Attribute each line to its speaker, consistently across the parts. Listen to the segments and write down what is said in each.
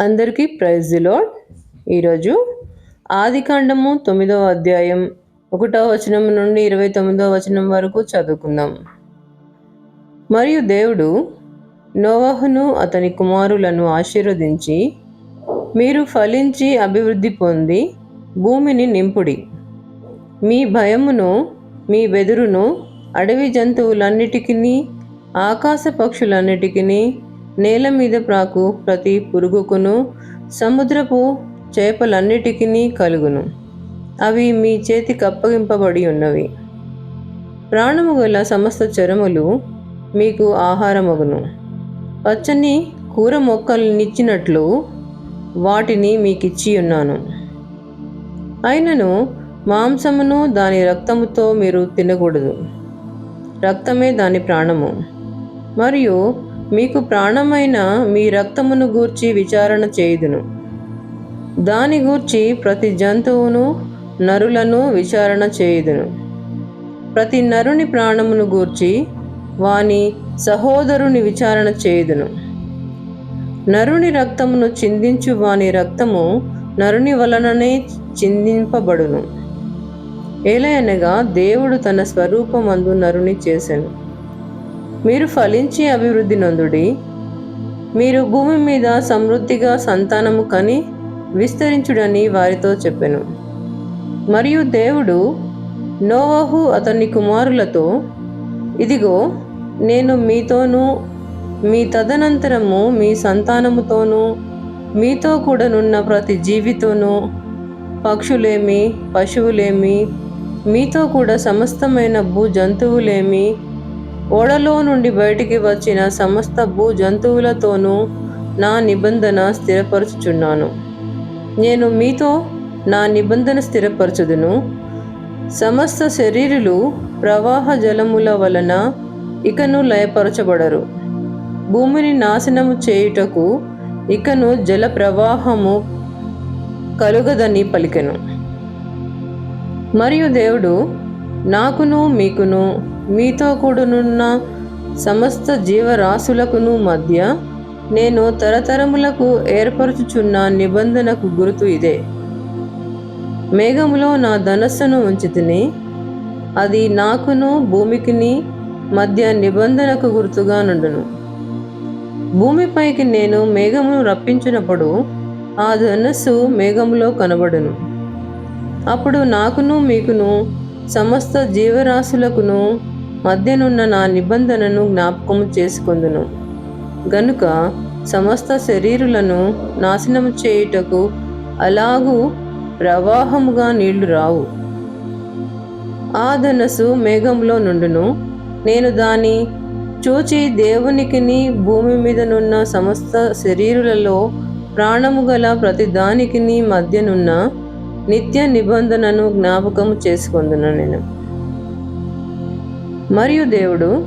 Speaker 1: అందరికీ praise the lord. ఈరోజు ఆదికాండము 9వ అధ్యాయం 1వ వచనం నుండి 29వ వచనం వరకు చదువుకుందాం. మరియు దేవుడు నోవహును అతని కుమారులను ఆశీర్వదించి, మీరు ఫలించి అభివృద్ధి పొంది భూమిని నింపుడి. మీ భయమును మీ వెదురును అడవి జంతువులన్నిటికీ ఆకాశ పక్షులన్నిటికీ నేల మీద ప్రాకు ప్రతి పురుగుకును సముద్రపు చేపలన్నిటికీ కలుగును. అవి మీ చేతికి అప్పగింపబడి ఉన్నవి. ప్రాణము గల సమస్త చరములు మీకు ఆహారమగును. పచ్చని కూర మొక్కలనిచ్చినట్లు వాటిని మీకిచ్చి ఉన్నాను. అయినను మాంసమును దాని రక్తముతో మీరు తినకూడదు. రక్తమే దాని ప్రాణము. మరియు మీకు ప్రాణమైన మీ రక్తమును గూర్చి విచారణ చేయుదును. దాని గూర్చి ప్రతి జంతువును నరులను విచారణ చేయుదును. ప్రతి నరుని ప్రాణమును గూర్చి వాని సహోదరుని విచారణ చేయుదును. నరుని రక్తమును చిందించు వాని రక్తము నరుని వలననే చిందింపబడును. ఏలయనగా దేవుడు తన స్వరూపమందు నరుని చేసెను. మీరు ఫలించి అభివృద్ధి నొందుడి. మీరు భూమి మీద సమృద్ధిగా సంతానము కని విస్తరించుడని వారితో చెప్పెను. మరియు దేవుడు నోవహు అతని కుమారులతో, ఇదిగో, నేను మీతోనూ మీ తదనంతరము మీ సంతానముతోనూ మీతో కూడానున్న ప్రతి జీవితోనూ, పక్షులేమి పశువులేమి, మీతో కూడా సమస్తమైన భూ జంతువులేమి, ఓడలో నుండి బయటికి వచ్చిన సమస్త భూ జంతువులతోనూ నా నిబంధన స్థిరపరచుచున్నాను. నేను మీతో నా నిబంధన స్థిరపరచుదును. సమస్త శరీరులు ప్రవాహ జలముల వలన ఇకను లయపరచబడరు. భూమిని నాశనము చేయుటకు ఇకను జల ప్రవాహము కలుగదని పలికెను. మరియు దేవుడు నాకును మీకును మీతో కూడనున్న సమస్త జీవరాశులకును మధ్య నేను తరతరములకు ఏర్పరచుచున్న నిబంధనకు గుర్తు ఇదే. మేఘములో నా ధనస్సును ఉంచితిని. అది నాకును భూమికిని మధ్య నిబంధనకు గుర్తుగా నుండును. భూమిపైకి నేను మేఘమును రప్పించినప్పుడు ఆ ధనస్సు మేఘములో కనబడును. అప్పుడు నాకును మీకును సమస్త జీవరాశులకును మధ్యనున్న నా నిబంధనను జ్ఞాపకము చేసుకొందును. గనుక సమస్త శరీరులను నాశనము చేయుటకు అలాగూ ప్రవాహముగా నీళ్లు రావు. ఆ ధనస్సు మేఘంలో నుండును. నేను దాని చూచి దేవునికిని భూమి మీదనున్న సమస్త శరీరులలో ప్రాణము గల ప్రతి దానికిని మధ్యనున్న నిత్య నిబంధనను జ్ఞాపకము చేసుకొందును నేను. మరియు దేవుడు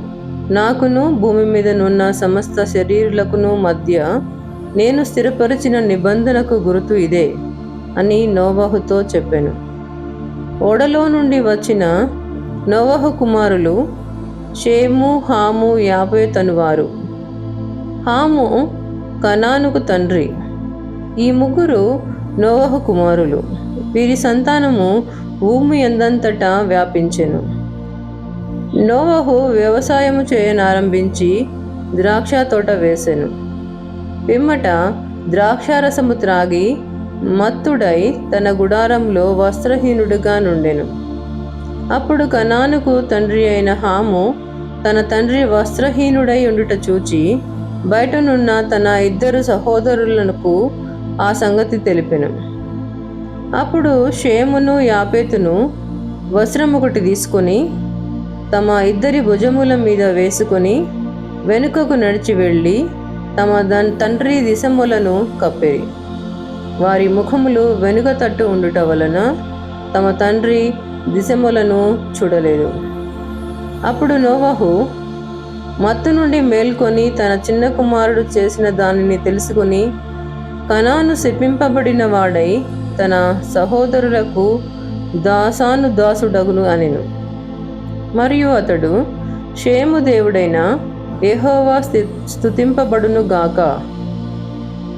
Speaker 1: నాకును భూమి మీదనున్న సమస్త శరీరులకును మధ్య నేను స్థిరపరిచిన నిబంధనకు గుర్తు ఇదే అని నోవహుతో చెప్పెను. ఓడలో నుండి వచ్చిన నోవహు కుమారులు షేము, హాము, యాఫెతు అనువారు. హాము కనానుకు తండ్రి. ఈ ముగ్గురు నోవహు కుమారులు. వీరి సంతానము భూమి ఎందంతటా వ్యాపించెను. నోవహు వ్యవసాయము చేయనారంభించి ద్రాక్ష తోట వేసెను. పిమ్మట ద్రాక్షారసము త్రాగి మత్తుడై తన గుడారంలో వస్త్రహీనుడిగా నుండెను. అప్పుడు కనానుకు తండ్రి అయిన హాము తన తండ్రి వస్త్రహీనుడై ఉండుట చూచి బయటనున్న తన ఇద్దరు సహోదరులకు ఆ సంగతి తెలిపెను. అప్పుడు షేమును యాఫెతును వస్త్రమొకటి తీసుకొని తమ ఇద్దరి భుజముల మీద వేసుకొని వెనుకకు నడిచి వెళ్ళి తమ తండ్రి దిశములను కప్పిరి. వారి ముఖములు వెనుక తట్టు ఉండుట వలన తమ తండ్రి దిశములను చూడలేదు. అప్పుడు నోవహు మత్తు నుండి మేల్కొని తన చిన్న కుమారుడు చేసిన దానిని తెలుసుకుని కనాను శపింపబడిన వాడై తన సహోదరులకు దాసుడగును అనెను. మరియు అతడు షేము దేవుడైన యెహోవా స్తుతింపబడును గాక,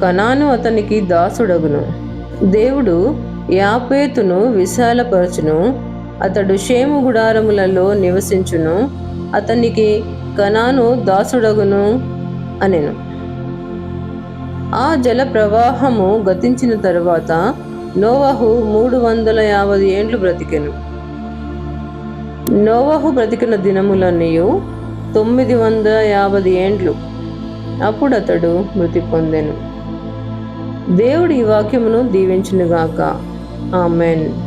Speaker 1: కనాను అతనికి దాసుడగును. దేవుడు యాపేతును విశాలపరచును, అతడు షేము గుడారములలో నివసించును, అతనికి కనాను దాసుడగును అనెను. ఆ జల ప్రవాహము గతించిన తరువాత నోవహు 350 ఏండ్లు బ్రతికెను. నోవహు బ్రతికిన దినములన్నీయు 950 ఏండ్లు. అప్పుడు అతడు మృతి పొందెను. దేవుడు ఈ వాక్యమును దీవించునుగాక. ఆమెన్.